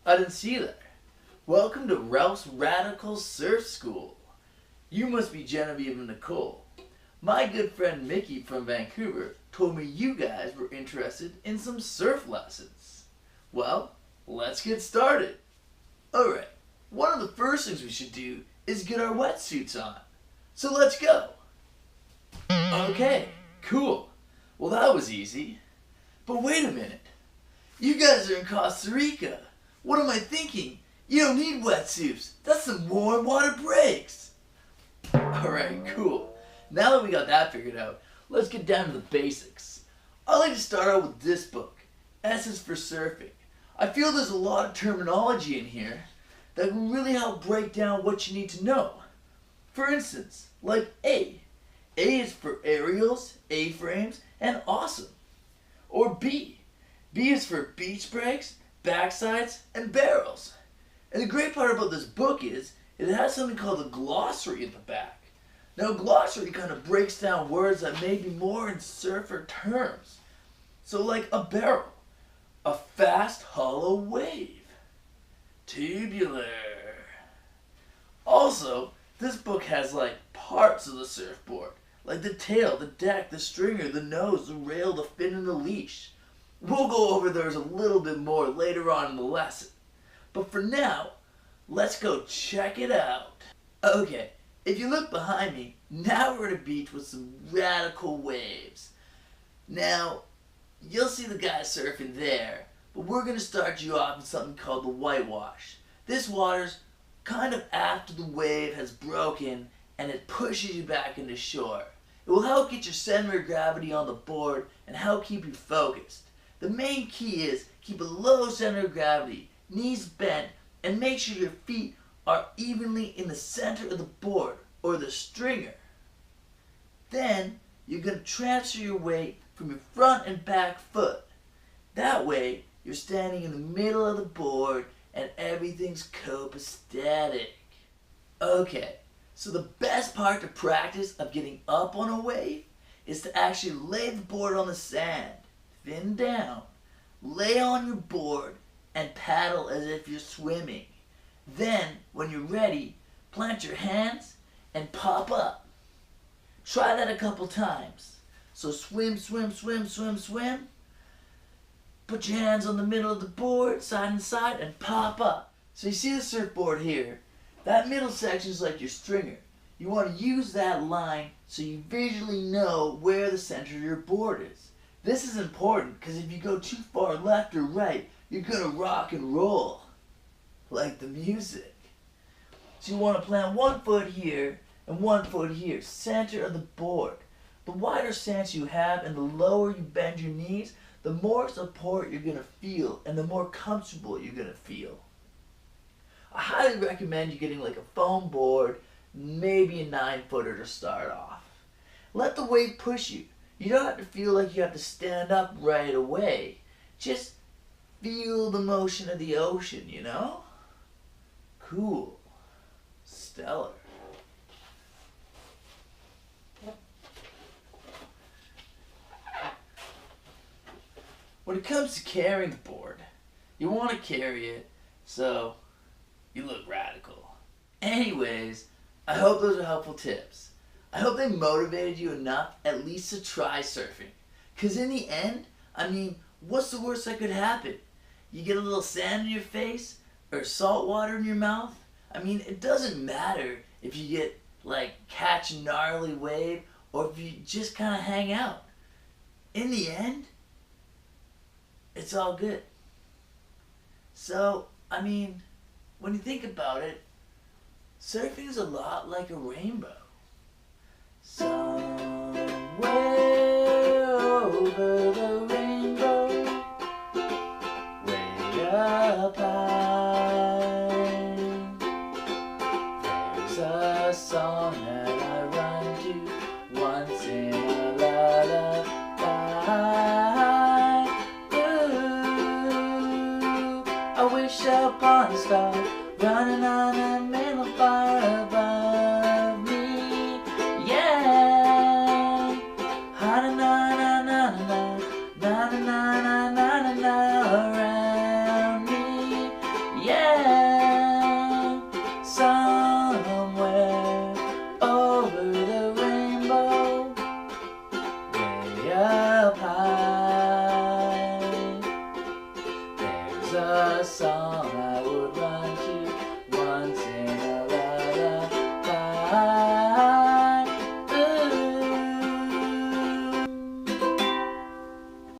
I didn't see you there. Welcome to Ralph's Radical Surf School. You must be Genevieve and Nicole. My good friend Mickey from Vancouver told me you guys were interested in some surf lessons. Well, let's get started. Alright, one of the first things we should do is get our wetsuits on. So let's go. Okay, cool. Well, that was easy. But wait a minute. You guys are in Costa Rica. What am I thinking? You don't need wetsuits. That's some warm water breaks. Alright, cool. Now that we got that figured out, let's get down to the basics. I like to start out with this book, S is for Surfing. I feel there's a lot of terminology in here that will really help break down what you need to know. For instance, like A. A is for aerials, A-frames, and awesome. Or B. B is for beach breaks, backsides, and barrels. And the great part about this book is it has something called a glossary at the back. Now, a glossary kind of breaks down words that may be more in surfer terms. So like a barrel, a fast hollow wave, tubular. Also, this book has like parts of the surfboard, like the tail, the deck, the stringer, the nose, the rail, the fin, and the leash. We'll go over those a little bit more later on in the lesson. But for now, let's go check it out. Okay, if you look behind me, now we're at a beach with some radical waves. Now, you'll see the guy surfing there, but we're going to start you off with something called the whitewash. This water's kind of after the wave has broken and it pushes you back into shore. It will help get your center of gravity on the board and help keep you focused. The main key is keep a low center of gravity, knees bent, and make sure your feet are evenly in the center of the board or the stringer. Then you're going to transfer your weight from your front and back foot. That way you're standing in the middle of the board and everything's copacetic. Okay, so the best part to practice of getting up on a wave is to actually lay the board on the sand, fin down, lay on your board, and paddle as if you're swimming. Then, when you're ready, plant your hands and pop up. Try that a couple times. So swim, swim, swim, swim, swim. Put your hands on the middle of the board, side and side, and pop up. So you see the surfboard here? That middle section is like your stringer. You want to use that line so you visually know where the center of your board is. This is important because if you go too far left or right, you're going to rock and roll, like the music. So you want to plant 1 foot here and 1 foot here, center of the board. The wider stance you have and the lower you bend your knees, the more support you're going to feel and the more comfortable you're going to feel. I highly recommend you getting like a foam board, maybe a 9-footer to start off. Let the wave push you. You don't have to feel like you have to stand up right away. Just feel the motion of the ocean, you know? Cool. Stellar. When it comes to carrying the board, you want to carry it so you look radical. Anyways, I hope those are helpful tips. I hope they motivated you enough at least to try surfing. Because in the end, I mean, what's the worst that could happen? You get a little sand in your face or salt water in your mouth? I mean, it doesn't matter if you get, like, catch a gnarly wave or if you just kind of hang out. In the end, it's all good. So, I mean, when you think about it, surfing is a lot like a rainbow. Somewhere over the rainbow, way up high, there's a song that I run to once in a lullaby. Ooh, I wish upon a star running